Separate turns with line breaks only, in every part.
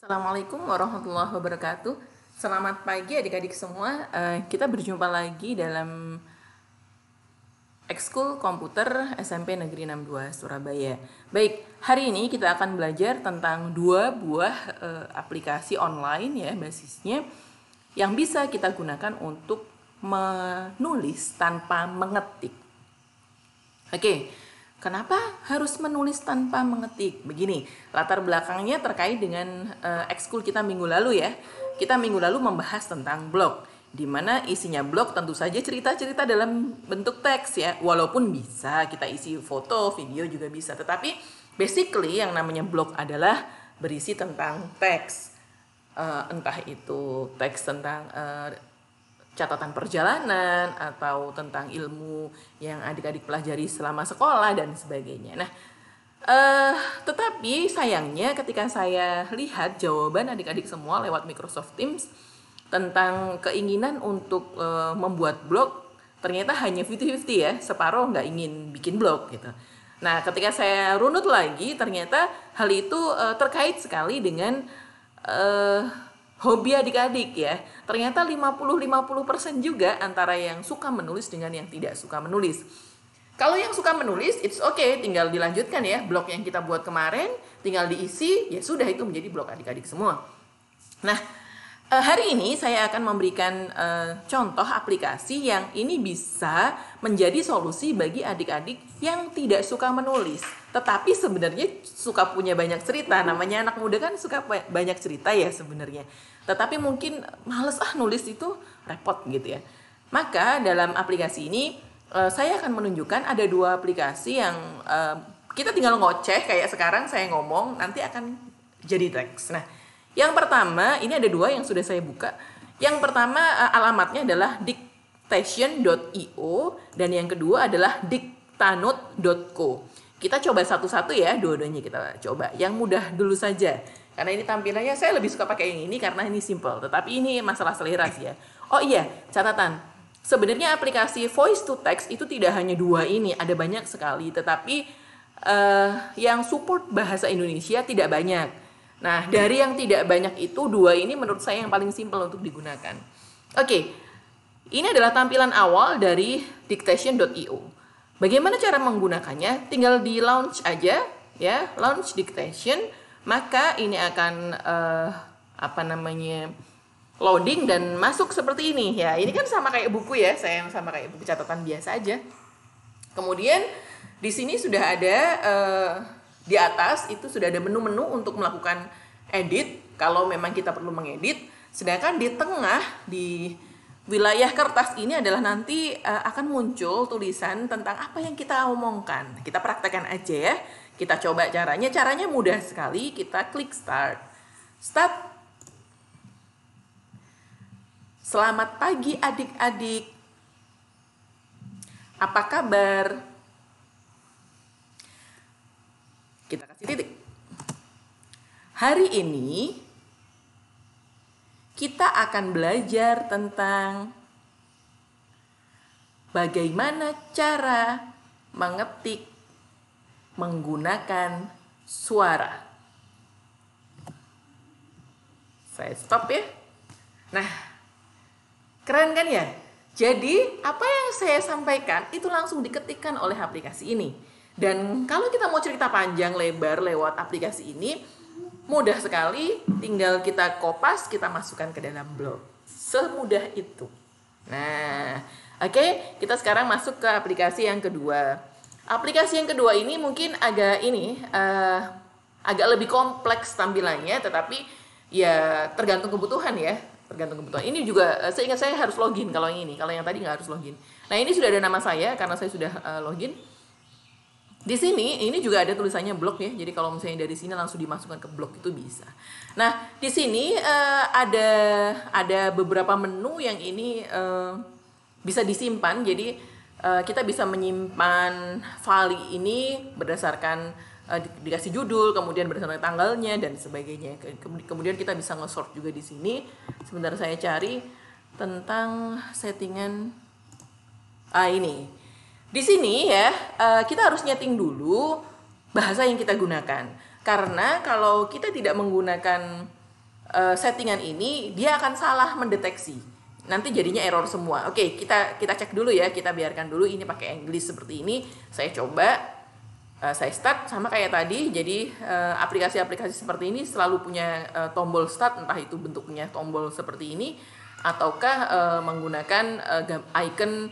Assalamualaikum warahmatullahi wabarakatuh. Selamat pagi adik-adik semua. Kita berjumpa lagi dalam Ekskul Komputer SMP Negeri 62 Surabaya. Baik, hari ini kita akan belajar tentang dua buah aplikasi online ya basisnya yang bisa kita gunakan untuk menulis tanpa mengetik. Oke. Kenapa harus menulis tanpa mengetik? Begini, latar belakangnya terkait dengan ekskul kita minggu lalu ya. Kita minggu lalu membahas tentang blog, di mana isinya blog tentu saja cerita-cerita dalam bentuk teks ya. Walaupun bisa kita isi foto, video juga bisa. Tetapi basically yang namanya blog adalah berisi tentang teks. Entah itu teks tentang catatan perjalanan atau tentang ilmu yang adik-adik pelajari selama sekolah dan sebagainya. Nah, tetapi sayangnya ketika saya lihat jawaban adik-adik semua lewat Microsoft Teams tentang keinginan untuk membuat blog, ternyata hanya 50-50 ya, separuh nggak ingin bikin blog gitu. Nah, ketika saya runut lagi, ternyata hal itu terkait sekali dengan hobi adik-adik ya. Ternyata 50-50% juga antara yang suka menulis dengan yang tidak suka menulis. Kalau yang suka menulis, it's okay, tinggal dilanjutkan ya. Blog yang kita buat kemarin, tinggal diisi, ya sudah itu menjadi blog adik-adik semua. Nah, hari ini saya akan memberikan contoh aplikasi yang ini bisa menjadi solusi bagi adik-adik yang tidak suka menulis. Tetapi sebenarnya suka punya banyak cerita. Namanya anak muda kan suka banyak cerita ya sebenarnya. Tetapi mungkin males nulis itu repot gitu ya. Maka dalam aplikasi ini saya akan menunjukkan ada dua aplikasi yang kita tinggal ngoceh kayak sekarang saya ngomong nanti akan jadi teks. Nah, yang pertama ini ada dua yang sudah saya buka. Yang pertama alamatnya adalah dictation.io dan yang kedua adalah dictanut.co. Kita coba satu-satu ya, dua-duanya kita coba. Yang mudah dulu saja. Karena ini tampilannya saya lebih suka pakai yang ini karena ini simple. Tetapi ini masalah selera sih ya. Oh iya, catatan. Sebenarnya aplikasi voice to text itu tidak hanya dua ini, ada banyak sekali. Tetapi yang support bahasa Indonesia tidak banyak. Nah, dari yang tidak banyak itu, dua ini menurut saya yang paling simple untuk digunakan. Oke, ini adalah tampilan awal dari dictation.io. Bagaimana cara menggunakannya? Tinggal di launch aja, ya, launch dictation. Maka ini akan loading dan masuk seperti ini. Ya, ini kan sama kayak buku ya, saya sama kayak buku catatan biasa aja. Kemudian di sini sudah ada di atas itu sudah ada menu-menu untuk melakukan edit kalau memang kita perlu mengedit. Sedangkan di tengah di wilayah kertas ini adalah nanti akan muncul tulisan tentang apa yang kita omongkan. Kita praktekkan aja ya. Kita coba caranya. Caranya mudah sekali. Kita klik start. Start. Selamat pagi adik-adik. Apa kabar? Kita kasih titik. Hari ini kita akan belajar tentang bagaimana cara mengetik menggunakan suara. Saya stop ya. Nah, keren kan ya? Jadi, apa yang saya sampaikan itu langsung diketikkan oleh aplikasi ini. Dan kalau kita mau cerita panjang lebar lewat aplikasi ini, mudah sekali, tinggal kita kopas, kita masukkan ke dalam blog. Semudah itu. Nah, oke, kita sekarang masuk ke aplikasi yang kedua. Aplikasi yang kedua ini mungkin agak lebih kompleks tampilannya, tetapi ya tergantung kebutuhan ya. Tergantung kebutuhan. Ini juga seingat saya harus login kalau yang ini. Kalau yang tadi nggak harus login. Nah, ini sudah ada nama saya karena saya sudah login. Di sini ini juga ada tulisannya blog ya. Jadi kalau misalnya dari sini langsung dimasukkan ke blog itu bisa. Nah, di sini ada beberapa menu yang ini bisa disimpan. Jadi kita bisa menyimpan file ini berdasarkan dikasih judul, kemudian berdasarkan tanggalnya dan sebagainya. Kemudian kita bisa nge-sort juga di sini. Sebentar saya cari tentang settingan ini. Di sini ya, kita harus nyeting dulu bahasa yang kita gunakan. Karena kalau kita tidak menggunakan settingan ini dia akan salah mendeteksi. Nanti jadinya error semua. Oke, kita cek dulu ya. Kita biarkan dulu ini pakai English seperti ini. Saya coba, saya start sama kayak tadi. Jadi aplikasi-aplikasi seperti ini selalu punya tombol start, entah itu bentuknya tombol seperti ini ataukah menggunakan icon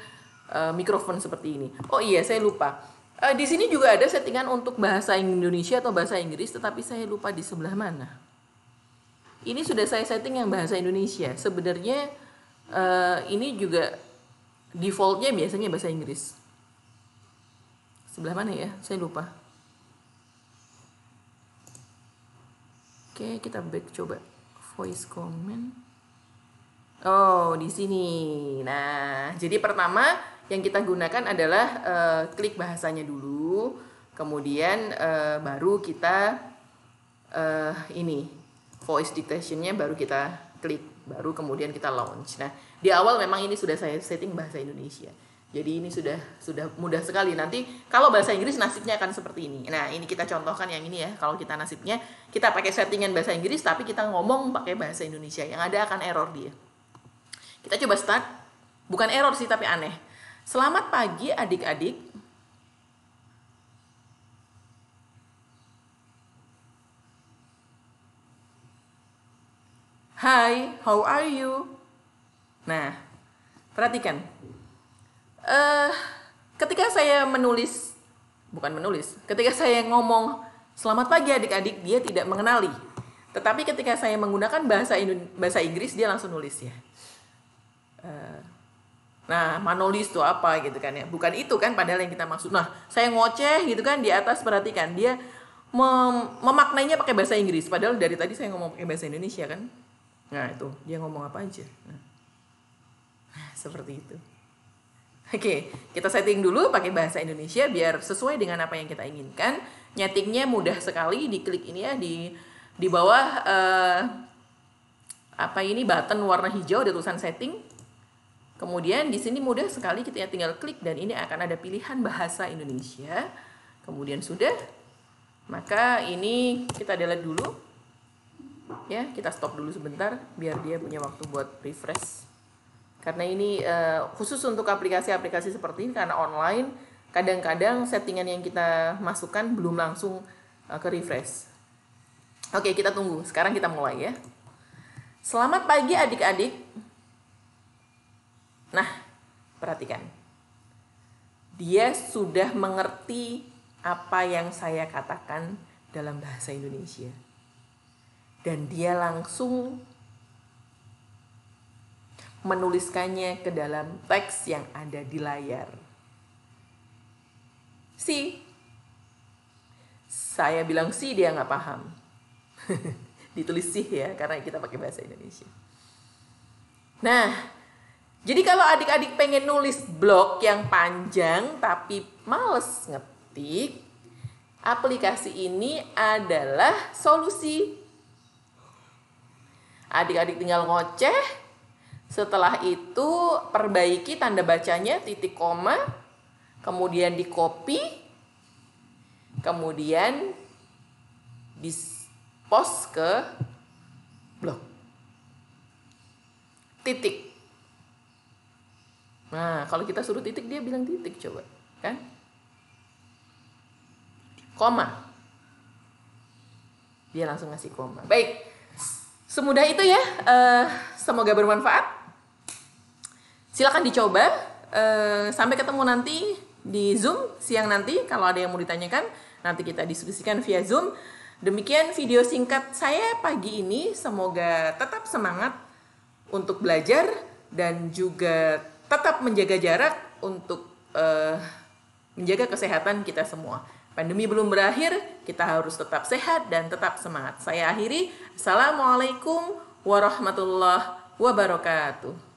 mikrofon seperti ini. Oh iya, saya lupa. Di sini juga ada settingan untuk bahasa Indonesia atau bahasa Inggris, tetapi saya lupa di sebelah mana. Ini sudah saya setting yang bahasa Indonesia. Sebenarnya ini juga defaultnya biasanya bahasa Inggris. Sebelah mana ya? Saya lupa. Oke, kita back coba voice comment. Oh, di sini. Nah, jadi pertama yang kita gunakan adalah klik bahasanya dulu, kemudian baru kita ini voice dictation-nya baru kita klik, baru kemudian kita launch. Nah, di awal memang ini sudah saya setting bahasa Indonesia. Jadi ini sudah mudah sekali. Nanti kalau bahasa Inggris nasibnya akan seperti ini. Nah, ini kita contohkan yang ini ya. Kalau kita nasibnya kita pakai settingan bahasa Inggris tapi kita ngomong pakai bahasa Indonesia, yang ada akan error dia. Kita coba start. Bukan error sih, tapi aneh. Selamat pagi adik-adik. Hi, how are you? Nah, perhatikan. Ketika saya ketika saya ngomong selamat pagi adik-adik, dia tidak mengenali. Tetapi ketika saya menggunakan bahasa Inggris, dia langsung nulis ya. Nah, manolis itu apa gitu kan ya? Bukan itu kan padahal yang kita maksud. Nah, saya ngoceh gitu kan di atas, perhatikan dia memaknainya pakai bahasa Inggris. Padahal dari tadi saya ngomong pakai bahasa Indonesia kan. Nah, itu dia ngomong apa aja. Nah, seperti itu. Oke, kita setting dulu pakai bahasa Indonesia biar sesuai dengan apa yang kita inginkan. Nyetingnya mudah sekali, diklik ini ya di bawah button warna hijau ada tulisan setting. Kemudian di sini mudah sekali, kita tinggal klik dan ini akan ada pilihan bahasa Indonesia. Kemudian sudah, maka ini kita delete dulu. Ya, kita stop dulu sebentar biar dia punya waktu buat refresh. Karena ini khusus untuk aplikasi-aplikasi seperti ini karena online, kadang-kadang settingan yang kita masukkan belum langsung ke refresh. Oke, kita tunggu. Sekarang kita mulai ya. Selamat pagi adik-adik. Nah, perhatikan. Dia sudah mengerti apa yang saya katakan dalam bahasa Indonesia. Dan dia langsung menuliskannya ke dalam teks yang ada di layar. Saya bilang dia nggak paham. Ditulis ya, karena kita pakai bahasa Indonesia. Nah, jadi kalau adik-adik pengen nulis blog yang panjang tapi males ngetik, aplikasi ini adalah solusi. Adik-adik tinggal ngoceh, setelah itu perbaiki tanda bacanya, titik koma, kemudian di copy, kemudian di post ke blog. Titik. Nah, kalau kita suruh titik, dia bilang titik, coba. Kan? Koma. Dia langsung ngasih koma. Baik. Semudah itu ya, semoga bermanfaat. Silakan dicoba. Sampai ketemu nanti di Zoom siang nanti. Kalau ada yang mau ditanyakan, nanti kita diskusikan via Zoom. Demikian video singkat saya pagi ini. Semoga tetap semangat untuk belajar dan juga tetap menjaga jarak untuk menjaga kesehatan kita semua. Pandemi belum berakhir, kita harus tetap sehat dan tetap semangat. Saya akhiri. Assalamualaikum warahmatullahi wabarakatuh.